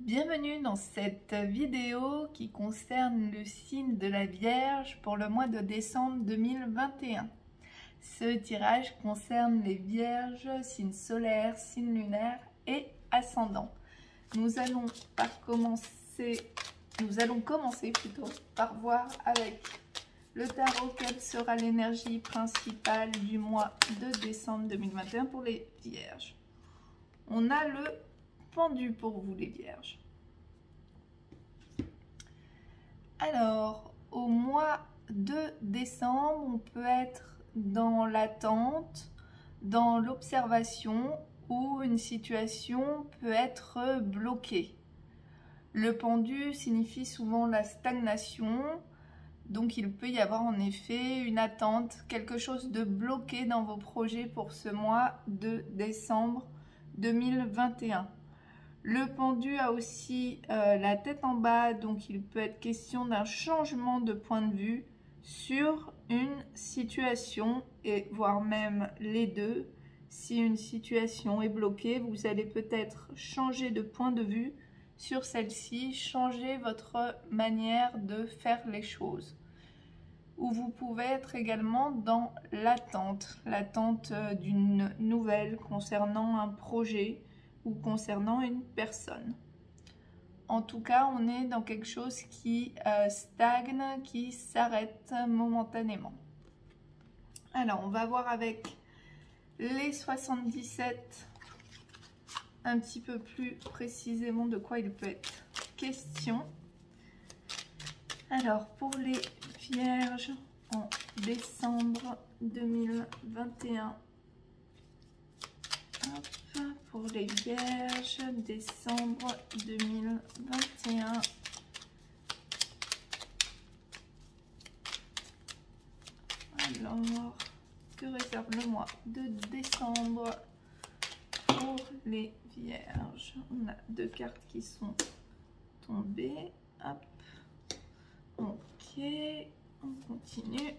Bienvenue dans cette vidéo qui concerne le signe de la Vierge pour le mois de décembre 2021. Ce tirage concerne les Vierges, signes solaires, signes lunaires et ascendants. Nous allons commencer par voir avec le tarot quelle sera l'énergie principale du mois de décembre 2021 pour les Vierges. On a le pendu pour vous les Vierges. Alors, au mois de décembre, on peut être dans l'attente, dans l'observation ou une situation peut être bloquée. Le pendu signifie souvent la stagnation, donc il peut y avoir en effet une attente, quelque chose de bloqué dans vos projets pour ce mois de décembre 2021. Le pendu a aussi la tête en bas, donc il peut être question d'un changement de point de vue sur une situation, et voire même les deux. Si une situation est bloquée, vous allez peut-être changer de point de vue sur celle-ci, changer votre manière de faire les choses. Ou vous pouvez être également dans l'attente d'une nouvelle concernant un projet ou concernant une personne. En tout cas, on est dans quelque chose qui stagne, qui s'arrête momentanément. Alors, on va voir avec les 77 un petit peu plus précisément de quoi il peut être question. Alors, pour les Vierges en décembre 2021, pour les Vierges, décembre 2021. Alors, que réserve le mois de décembre pour les Vierges? On a deux cartes qui sont tombées. Hop. Ok, on continue.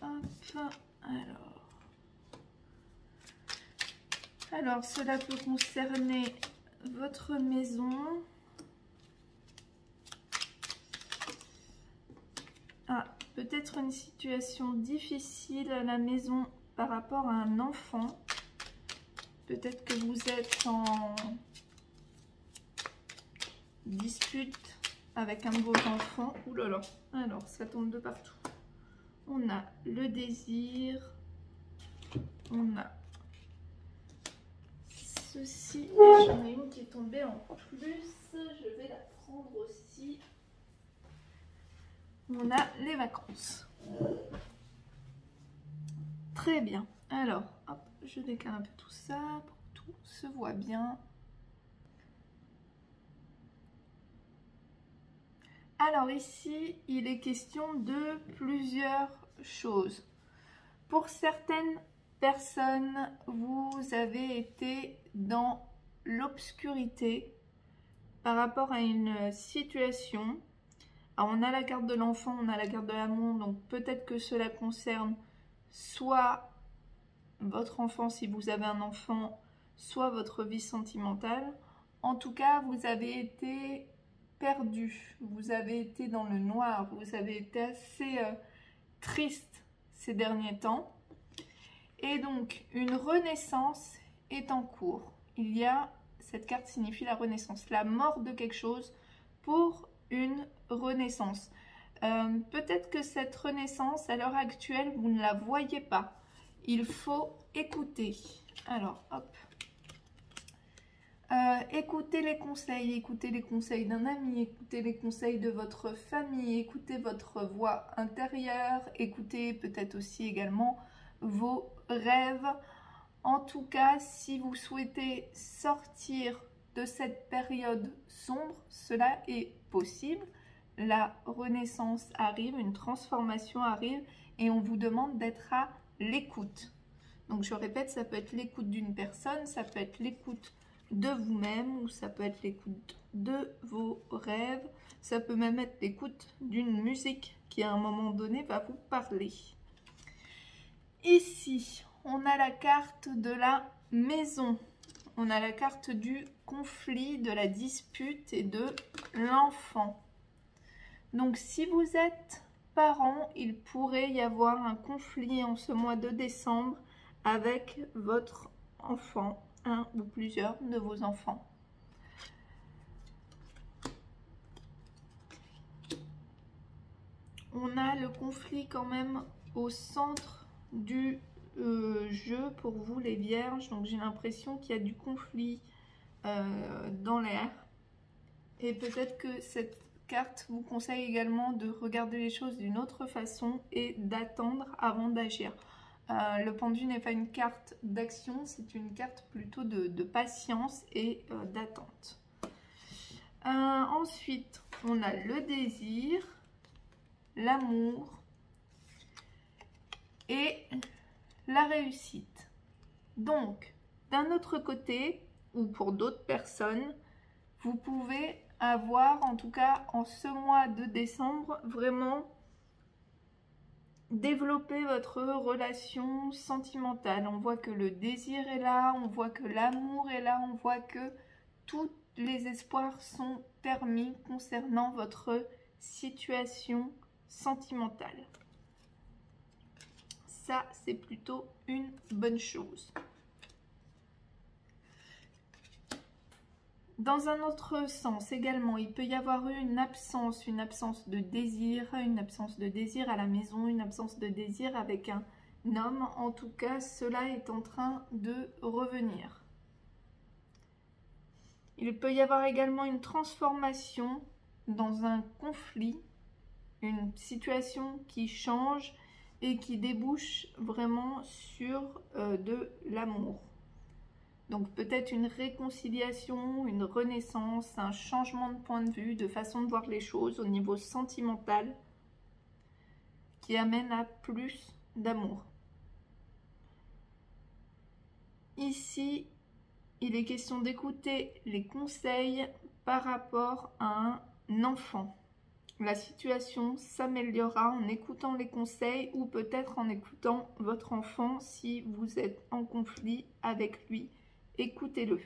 Hop, alors, cela peut concerner votre maison. Peut-être une situation difficile à la maison par rapport à un enfant. Peut-être que vous êtes en dispute avec un de vos enfants. Ouh là là, alors ça tombe de partout. On a le désir, on a ceci, et j'en ai une qui est tombée en plus, je vais la prendre aussi. On a les vacances. Très bien, alors hop, je décale un peu tout ça pour que tout se voit bien. Alors ici, il est question de plusieurs choses. Pour certaines personnes, vous avez été dans l'obscurité par rapport à une situation. Alors on a la carte de l'enfant, on a la carte de l'amour, donc peut-être que cela concerne soit votre enfant si vous avez un enfant, soit votre vie sentimentale. En tout cas, vous avez été perdu, vous avez été dans le noir, vous avez été assez triste ces derniers temps. Et donc, une renaissance est en cours. Cette carte signifie la renaissance, la mort de quelque chose pour une renaissance. Peut-être que cette renaissance, à l'heure actuelle, vous ne la voyez pas. Il faut écouter. Alors, hop. Écoutez les conseils d'un ami, écoutez les conseils de votre famille, écoutez votre voix intérieure, écoutez peut-être aussi également vos rêves. En tout cas, si vous souhaitez sortir de cette période sombre, cela est possible. La renaissance arrive, une transformation arrive et on vous demande d'être à l'écoute. Donc je répète, ça peut être l'écoute d'une personne, ça peut être l'écoute de vous-même ou ça peut être l'écoute de vos rêves, ça peut même être l'écoute d'une musique qui à un moment donné va vous parler. Ici, on a la carte de la maison. on a la carte du conflit, de la dispute et de l'enfant. Donc si vous êtes parent, il pourrait y avoir un conflit en ce mois de décembre avec votre enfant, un ou plusieurs de vos enfants. On a le conflit quand même au centre du jeu pour vous les vierges, donc j'ai l'impression qu'il y a du conflit dans l'air et peut-être que cette carte vous conseille également de regarder les choses d'une autre façon et d'attendre avant d'agir. Le pendu n'est pas une carte d'action, c'est une carte plutôt de patience et d'attente. Ensuite, on a le désir, l'amour et la réussite. Donc, d'un autre côté, ou pour d'autres personnes, vous pouvez avoir, en tout cas en ce mois de décembre, vraiment développer votre relation sentimentale. On voit que le désir est là, on voit que l'amour est là, on voit que tous les espoirs sont permis concernant votre situation sentimentale. Ça, c'est plutôt une bonne chose. Dans un autre sens également, il peut y avoir eu une absence de désir, une absence de désir à la maison, une absence de désir avec un homme. En tout cas, cela est en train de revenir. Il peut y avoir également une transformation dans un conflit, une situation qui change et qui débouche vraiment sur de l'amour. Donc peut-être une réconciliation, une renaissance, un changement de point de vue, de façon de voir les choses au niveau sentimental qui amène à plus d'amour. Ici, il est question d'écouter les conseils par rapport à un enfant. La situation s'améliorera en écoutant les conseils ou peut-être en écoutant votre enfant si vous êtes en conflit avec lui. Écoutez-le.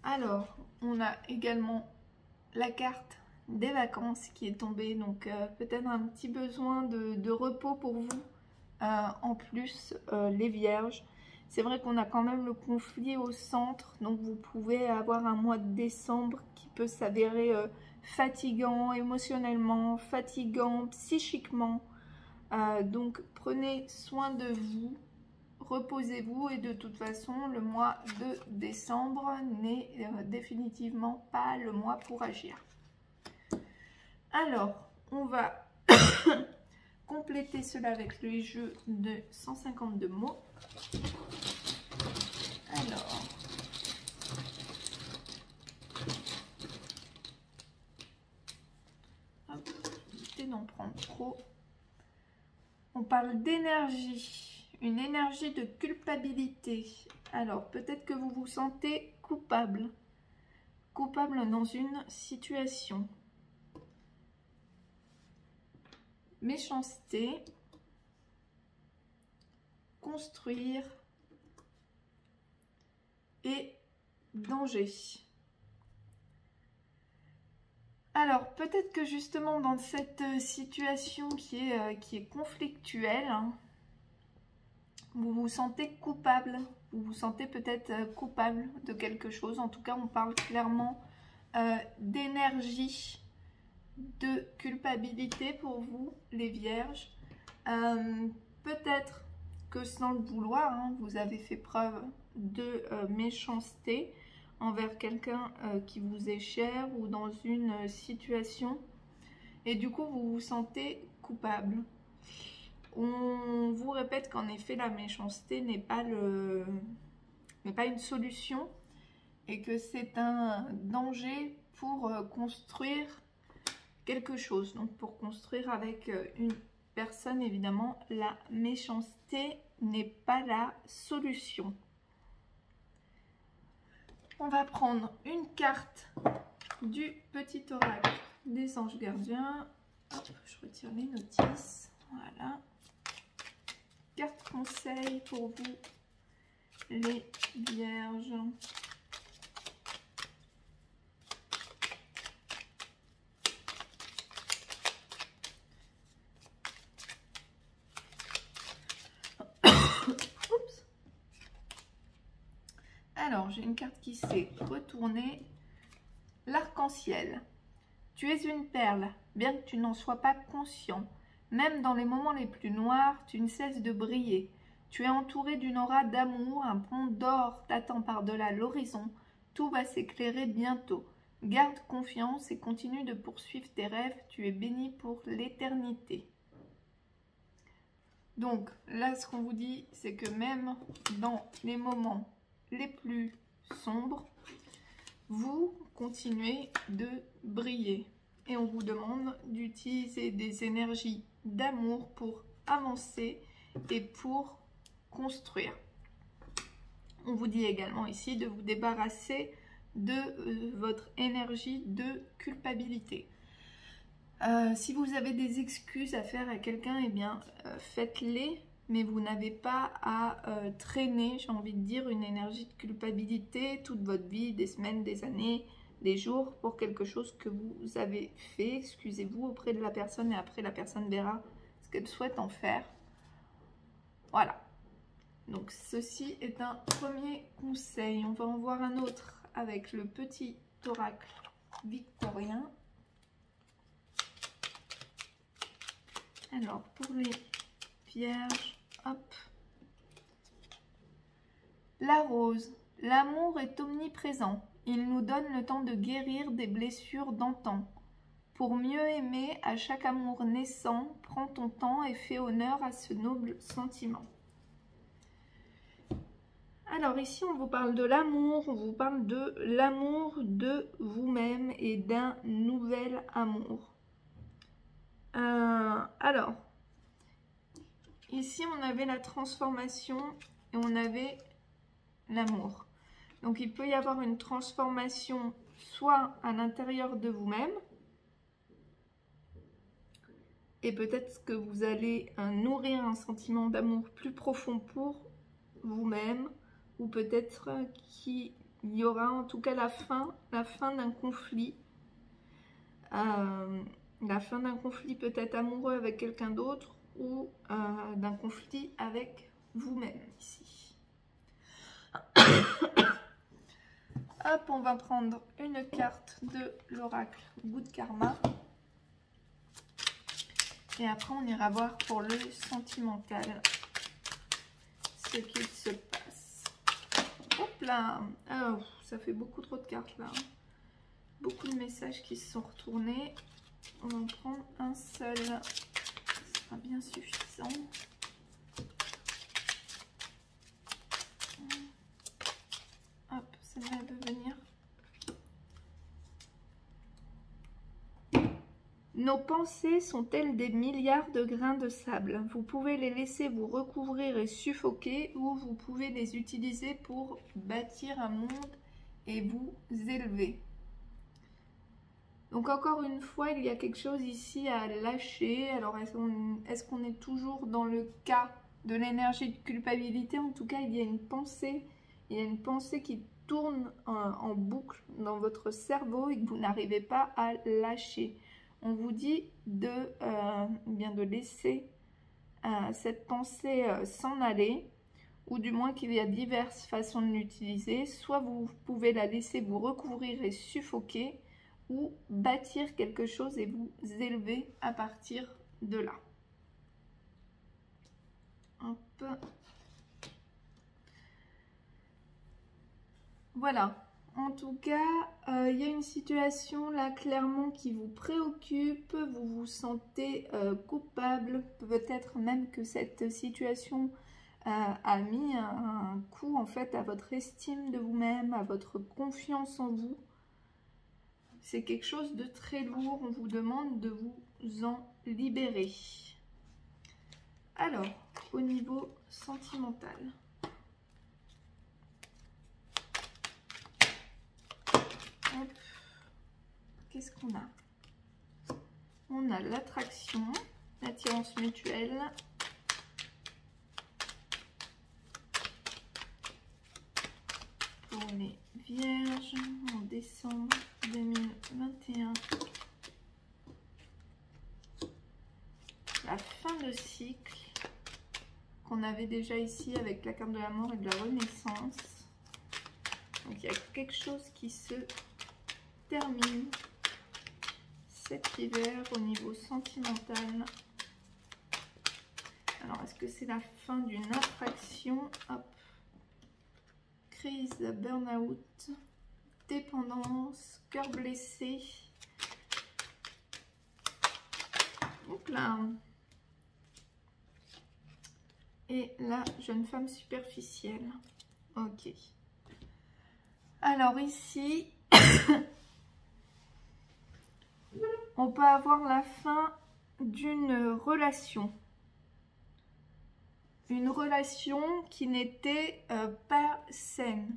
Alors, on a également la carte des vacances qui est tombée, donc peut-être un petit besoin de repos pour vous, en plus les vierges. C'est vrai qu'on a quand même le conflit au centre, donc vous pouvez avoir un mois de décembre qui peut s'avérer fatigant émotionnellement, fatigant psychiquement. Donc prenez soin de vous. Reposez-vous et de toute façon, le mois de décembre n'est définitivement pas le mois pour agir. Alors, on va compléter cela avec le jeu de 152 mots. Alors, hop, évitez d'en prendre trop. On parle d'énergie. Une énergie de culpabilité. Alors, peut-être que vous vous sentez coupable. Coupable dans une situation. Méchanceté. Construire. Et danger. Alors, peut-être que justement dans cette situation qui est conflictuelle, hein, vous vous sentez coupable, vous vous sentez peut-être coupable de quelque chose. En tout cas, on parle clairement d'énergie, de culpabilité pour vous, les vierges. Peut-être que sans le vouloir, hein, vous avez fait preuve de méchanceté envers quelqu'un qui vous est cher ou dans une situation. Et du coup, vous vous sentez coupable. On vous répète qu'en effet la méchanceté n'est pas une solution et que c'est un danger pour construire quelque chose. Donc pour construire avec une personne, évidemment, la méchanceté n'est pas la solution. On va prendre une carte du petit oracle des anges gardiens. Hop, je retire les notices. Voilà. Carte conseil pour vous, les vierges. Oups. Alors, j'ai une carte qui s'est retournée. L'arc-en-ciel. Tu es une perle, bien que tu n'en sois pas conscient. Même dans les moments les plus noirs, tu ne cesses de briller. Tu es entouré d'une aura d'amour, un pont d'or t'attend par-delà l'horizon. Tout va s'éclairer bientôt. Garde confiance et continue de poursuivre tes rêves. Tu es béni pour l'éternité. Donc là, ce qu'on vous dit, c'est que même dans les moments les plus sombres, vous continuez de briller. Et on vous demande d'utiliser des énergies d'amour pour avancer et pour construire. On vous dit également ici de vous débarrasser de votre énergie de culpabilité. Si vous avez des excuses à faire à quelqu'un, eh bien faites-les, mais vous n'avez pas à traîner, j'ai envie de dire, une énergie de culpabilité toute votre vie, des semaines, des années, des jours, pour quelque chose que vous avez fait. Excusez-vous auprès de la personne et après la personne verra ce qu'elle souhaite en faire. Voilà. Donc ceci est un premier conseil. On va en voir un autre avec le petit oracle victorien. Alors pour les vierges, hop. La rose. L'amour est omniprésent. Il nous donne le temps de guérir des blessures d'antan. Pour mieux aimer, à chaque amour naissant, prends ton temps et fais honneur à ce noble sentiment. Alors ici, on vous parle de l'amour, on vous parle de l'amour de vous-même et d'un nouvel amour. Alors, ici, on avait la transformation et on avait l'amour. Donc, il peut y avoir une transformation soit à l'intérieur de vous-même, et peut-être que vous allez nourrir un sentiment d'amour plus profond pour vous-même, ou peut-être qu'il y aura en tout cas la fin d'un conflit, la fin d'un conflit peut-être amoureux avec quelqu'un d'autre, ou d'un conflit avec vous-même ici. Hop, on va prendre une carte de l'oracle Good Karma. Et après, on ira voir pour le sentimental ce qu'il se passe. Hop là. Alors, ça fait beaucoup trop de cartes là. Beaucoup de messages qui se sont retournés. On va en prendre un seul. Ce sera bien suffisant. Hop, celle-là peut venir. Nos pensées sont-elles des milliards de grains de sable? Vous pouvez les laisser vous recouvrir et suffoquer, ou vous pouvez les utiliser pour bâtir un monde et vous élever. Donc encore une fois, il y a quelque chose ici à lâcher. Alors est-ce qu'on est toujours dans le cas de l'énergie de culpabilité? En tout cas, il y a une pensée qui tourne en boucle dans votre cerveau et que vous n'arrivez pas à lâcher. On vous dit de laisser cette pensée s'en aller, ou du moins qu'il y a diverses façons de l'utiliser. Soit vous pouvez la laisser vous recouvrir et suffoquer, ou bâtir quelque chose et vous élever à partir de là. Hop. Voilà. En tout cas, il y a une situation là clairement qui vous préoccupe, vous vous sentez coupable, peut-être même que cette situation a mis un coup en fait à votre estime de vous-même, à votre confiance en vous. C'est quelque chose de très lourd, on vous demande de vous en libérer. Alors, au niveau sentimental. Qu'est-ce qu'on a? On a l'attraction, l'attirance mutuelle, décembre 2021. La fin de cycle qu'on avait déjà ici avec la carte de la mort et de la renaissance. Donc il y a quelque chose qui se termine cet hiver au niveau sentimental. Alors est-ce que c'est la fin d'une attraction? Hop. Crise, burn-out, dépendance, cœur blessé. Donc là. Et la jeune femme superficielle. Ok. Alors ici, on peut avoir la fin d'une relation. Une relation qui n'était pas saine.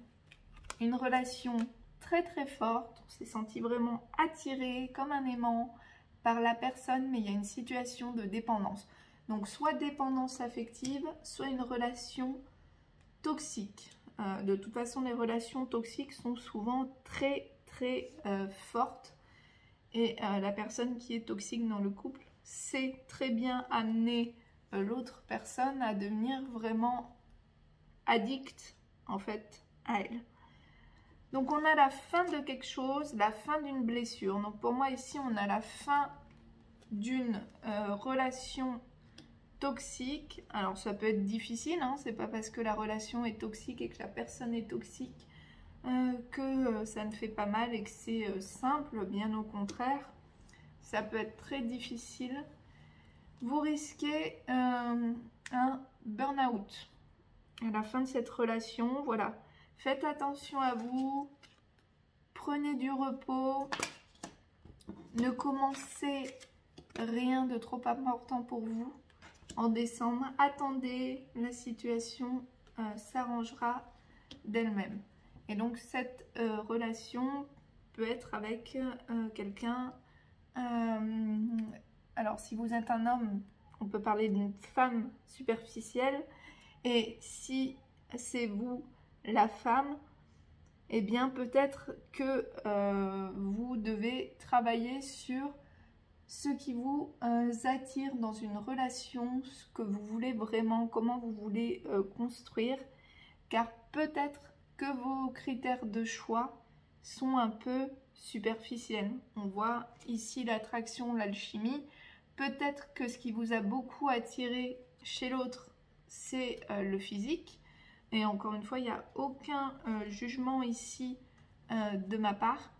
Une relation très très forte. On s'est senti vraiment attiré comme un aimant par la personne, mais il y a une situation de dépendance. Donc soit dépendance affective, soit une relation toxique. De toute façon, les relations toxiques sont souvent très très fortes. Et la personne qui est toxique dans le couple sait très bien amener l'autre personne à devenir vraiment addict en fait à elle. Donc on a la fin de quelque chose, la fin d'une blessure. Donc pour moi ici on a la fin d'une relation toxique. Alors ça peut être difficile, hein, c'est pas parce que la relation est toxique et que la personne est toxique que ça ne fait pas mal et que c'est simple, bien au contraire. Ça peut être très difficile. Vous risquez un burn-out à la fin de cette relation. Voilà, faites attention à vous, prenez du repos, ne commencez rien de trop important pour vous en décembre. Attendez, la situation s'arrangera d'elle-même. Et donc cette relation peut être avec quelqu'un. Alors si vous êtes un homme, on peut parler d'une femme superficielle. Et si c'est vous la femme, eh bien peut-être que vous devez travailler sur ce qui vous attire dans une relation, ce que vous voulez vraiment, comment vous voulez construire. Car peut-être que vos critères de choix sont un peu superficiels. On voit ici l'attraction, l'alchimie. Peut-être que ce qui vous a beaucoup attiré chez l'autre, c'est le physique. Et encore une fois, il n'y a aucun jugement ici de ma part.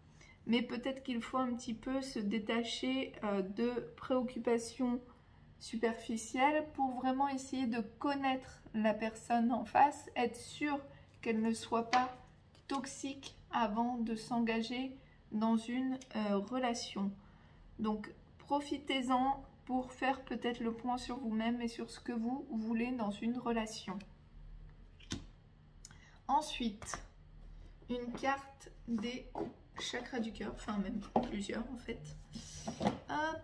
Mais peut-être qu'il faut un petit peu se détacher de préoccupations superficielles pour vraiment essayer de connaître la personne en face, être sûr qu'elle ne soit pas toxique avant de s'engager dans une relation. Donc profitez-en pour faire peut-être le point sur vous-même et sur ce que vous voulez dans une relation. Ensuite, une carte des chakras du cœur, enfin même plusieurs en fait. Hop,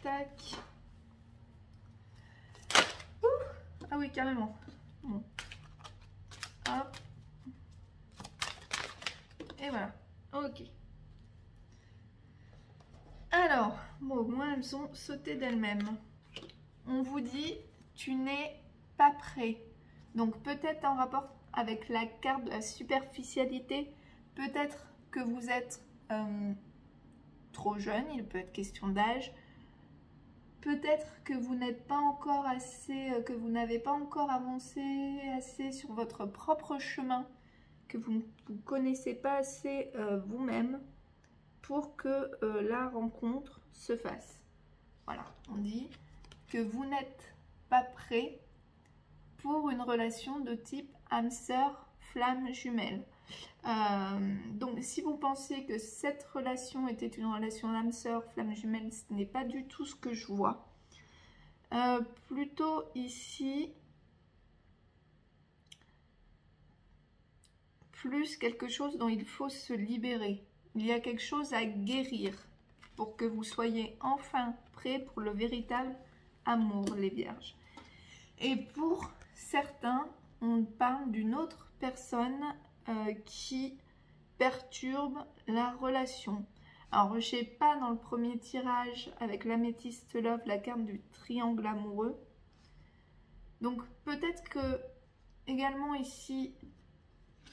tac. Ouh, ah oui, carrément. Bon. Hop. Et voilà. Ok. Alors, bon, au moins elles ont sauté d'elles-mêmes. On vous dit, tu n'es pas prêt. Donc peut-être en rapport avec la carte de la superficialité, peut-être que vous êtes trop jeune, il peut être question d'âge. Peut-être que vous n'êtes pas encore assez, que vous n'avez pas encore avancé assez sur votre propre chemin, que vous ne connaissez pas assez vous-même pour que la rencontre se fasse. Voilà, on dit que vous n'êtes pas prêt pour une relation de type âme sœur, flamme jumelle. Donc si vous pensez que cette relation était une relation âme sœur, flamme jumelle, ce n'est pas du tout ce que je vois. Plutôt ici, plus quelque chose dont il faut se libérer. Il y a quelque chose à guérir pour que vous soyez enfin prêts pour le véritable amour, les vierges. Et pour certains, on parle d'une autre personne qui perturbe la relation. Alors, je n'ai pas dans le premier tirage avec l'améthyste love la carte du triangle amoureux. Donc, peut-être que également ici,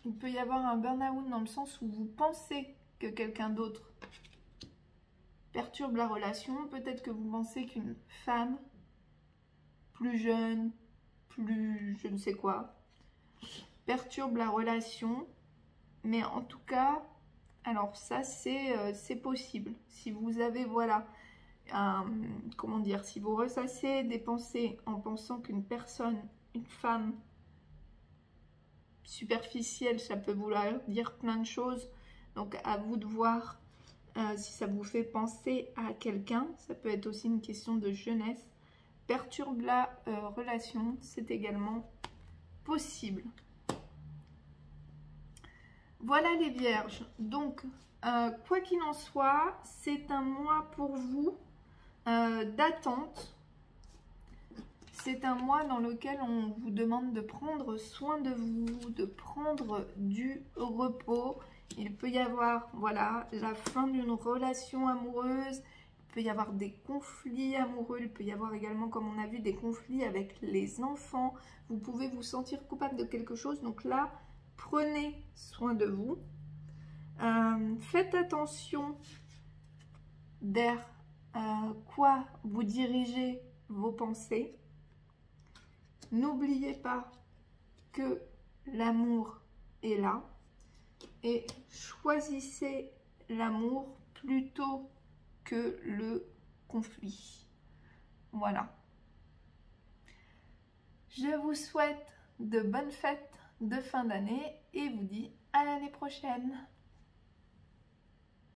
il peut y avoir un burn-out dans le sens où vous pensez que quelqu'un d'autre perturbe la relation. Peut-être que vous pensez qu'une femme plus jeune, plus je ne sais quoi, perturbe la relation. Mais en tout cas, alors ça c'est possible. Si vous avez, voilà, comment dire, si vous ressassez des pensées en pensant qu'une personne, une femme superficielle, ça peut vouloir dire plein de choses. Donc à vous de voir si ça vous fait penser à quelqu'un. Ça peut être aussi une question de jeunesse. Perturbe la relation, c'est également possible. Voilà les vierges. Donc, quoi qu'il en soit, c'est un mois pour vous d'attente. C'est un mois dans lequel on vous demande de prendre soin de vous, de prendre du repos. Il peut y avoir, voilà, la fin d'une relation amoureuse. Il peut y avoir des conflits amoureux. Il peut y avoir également, comme on a vu, des conflits avec les enfants. Vous pouvez vous sentir coupable de quelque chose. Donc là, prenez soin de vous. Faites attention vers quoi vous dirigez vos pensées. N'oubliez pas que l'amour est là et choisissez l'amour plutôt que le conflit. Voilà. Je vous souhaite de bonnes fêtes de fin d'année et vous dis à l'année prochaine.